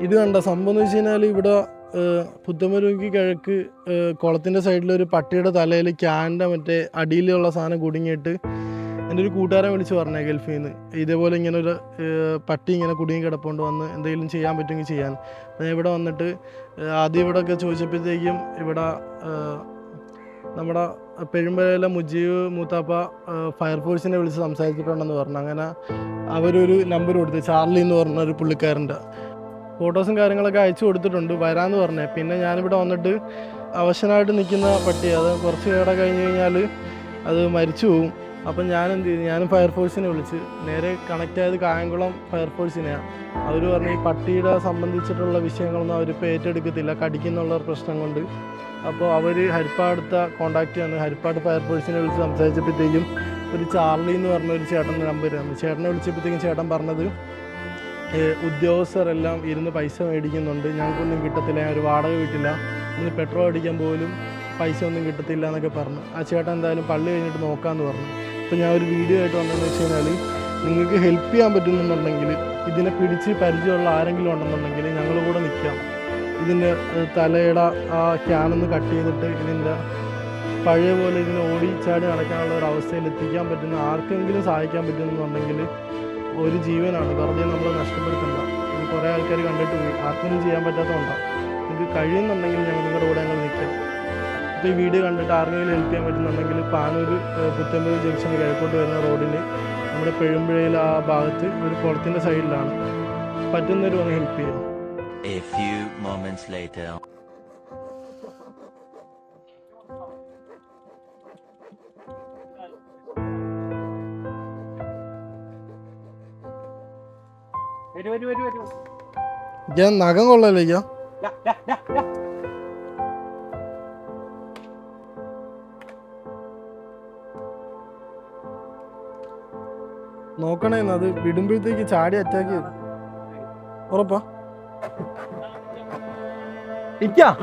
ഇത് കണ്ട സംഭവം എന്ന് വെച്ച് കഴിഞ്ഞാൽ ഇവിടെ പുത്തമരുവിക്ക് കിഴക്ക് കുളത്തിൻ്റെ സൈഡിലൊരു പട്ടിയുടെ തലയിൽ ക്യാൻ്റെ മറ്റേ അടിയിലുള്ള സാധനം കുടുങ്ങിയിട്ട് എൻ്റെ ഒരു കൂട്ടുകാരൻ വിളിച്ച് പറഞ്ഞേ ഗൾഫിൽ നിന്ന് ഇതേപോലെ ഇങ്ങനെ ഒരു പട്ടി ഇങ്ങനെ കുടുങ്ങി കിടപ്പുണ്ട് വന്ന് എന്തെങ്കിലും ചെയ്യാൻ പറ്റുമെങ്കിൽ ചെയ്യാൻ. ഞാൻ ഇവിടെ വന്നിട്ട് ആദ്യം ഇവിടെയൊക്കെ ചോദിച്ചപ്പോഴത്തേക്കും ഇവിടെ നമ്മുടെ പെരുമ്പലയിലെ മുജീബ് മൂത്താപ്പ ഫയർഫോഴ്സിനെ വിളിച്ച് സംസാരിച്ചിട്ടുണ്ടെന്ന് പറഞ്ഞു. അങ്ങനെ അവരൊരു നമ്പർ കൊടുത്തു, ചാർലി എന്ന് പറഞ്ഞ ഒരു പുള്ളിക്കാരൻ്റെ. ഫോട്ടോസും കാര്യങ്ങളൊക്കെ അയച്ചു കൊടുത്തിട്ടുണ്ട്, വരാമെന്ന് പറഞ്ഞേ. പിന്നെ ഞാനിവിടെ വന്നിട്ട് അവശനായിട്ട് നിൽക്കുന്ന പട്ടി, അത് കുറച്ച് കേട കഴിഞ്ഞ് കഴിഞ്ഞാൽ അത് മരിച്ചു പോകും. അപ്പം ഞാൻ എന്ത് ചെയ്തു, ഞാനും ഫയർഫോഴ്സിനെ വിളിച്ച് നേരെ കണക്റ്റ് ആയത് കായംകുളം ഫയർഫോഴ്സിനെയാണ്. അവർ പറഞ്ഞു ഈ പട്ടിയുടെ സംബന്ധിച്ചിട്ടുള്ള വിഷയങ്ങളൊന്നും അവരിപ്പോൾ ഏറ്റെടുക്കത്തില്ല, കടിക്കുന്നുള്ള പ്രശ്നം കൊണ്ട്. അപ്പോൾ അവർ ഹരിപ്പാടുത്തെ കോൺടാക്റ്റ് ചെയ്തു. ഹരിപ്പാട് ഫയർഫോഴ്സിനെ വിളിച്ച് സംസാരിച്ചപ്പോഴത്തേക്കും ഒരു ചാർലി എന്ന് പറഞ്ഞ ഒരു ചേട്ടൻ്റെ നമ്പർ തന്നു. ചേട്ടനെ വിളിച്ചപ്പോഴത്തേക്കും ചേട്ടൻ പറഞ്ഞത് ഉദ്യോഗസ്ഥരെല്ലാം ഇരുന്ന് പൈസ മേടിക്കുന്നുണ്ട്, ഞങ്ങൾക്കൊന്നും കിട്ടത്തില്ല, ഞാൻ ഒരു വാടക വീട്ടില്ല, ഇന്ന് പെട്രോൾ അടിക്കാൻ പോലും പൈസ ഒന്നും കിട്ടത്തില്ല എന്നൊക്കെ പറഞ്ഞു. ആ ചേട്ടൻ എന്തായാലും പള്ളി കഴിഞ്ഞിട്ട് നോക്കാമെന്ന് പറഞ്ഞു. അപ്പോൾ ഞാൻ ഒരു വീഡിയോ ആയിട്ട് വന്നതെന്ന് വെച്ച് കഴിഞ്ഞാൽ നിങ്ങൾക്ക് ഹെൽപ്പ് ചെയ്യാൻ പറ്റുന്നുണ്ടെങ്കിൽ, ഇതിനെ പിടിച്ച് പരിചയമുള്ള ആരെങ്കിലും ഉണ്ടെന്നുണ്ടെങ്കിൽ ഞങ്ങൾ കൂടെ നിൽക്കാം. ഇതിൻ്റെ തലയുടെ ആ ക്യാനൊന്ന് കട്ട് ചെയ്തിട്ട് ഇതിൻ്റെ പഴയ പോലെ ഇതിനെ ഓടിച്ചാടി നടക്കാനുള്ള ഒരു അവസ്ഥയിൽ എത്തിക്കാൻ പറ്റുന്ന ആർക്കെങ്കിലും സഹായിക്കാൻ പറ്റുന്നുണ്ടെങ്കിൽ ഒരു ജീവനാണ്, വെറുതെ നമ്മൾ നഷ്ടപ്പെടുത്തണ്ട. ഇത് കുറേ ആൾക്കാർ കണ്ടിട്ട് പോയി, ആർക്കൊന്നും ചെയ്യാൻ പറ്റാത്തതുകൊണ്ടാണ്. നിങ്ങൾക്ക് കഴിയുന്നുണ്ടെങ്കിൽ നിങ്ങളുടെ കൂടെ ഞങ്ങൾ നിൽക്കാം. ഇപ്പോൾ ഈ വീഡിയോ കണ്ടിട്ട് ആർക്കെങ്കിലും ഹെൽപ്പ് ചെയ്യാൻ പറ്റുന്നുണ്ടെങ്കിൽ പാനൂർ പുത്തമ്പൂർ ജംഗ്ഷന് കിഴക്കോട്ട് വരുന്ന റോഡിന് നമ്മുടെ പെഴുമ്പുഴയിൽ ആ ഭാഗത്ത് ഒരു കുളത്തിൻ്റെ സൈഡിലാണ്. പറ്റുന്നവർ വന്ന് ഹെൽപ്പ് ചെയ്യാം. A few moments later. ഞാൻ നഖം കൊള്ളല്ലേ നോക്കണേന്ന്, അത് വിടുമ്പോഴത്തേക്ക് ചാടി അറ്റാക്ക് ചെയ്തു. ഉറപ്പാ Yeah.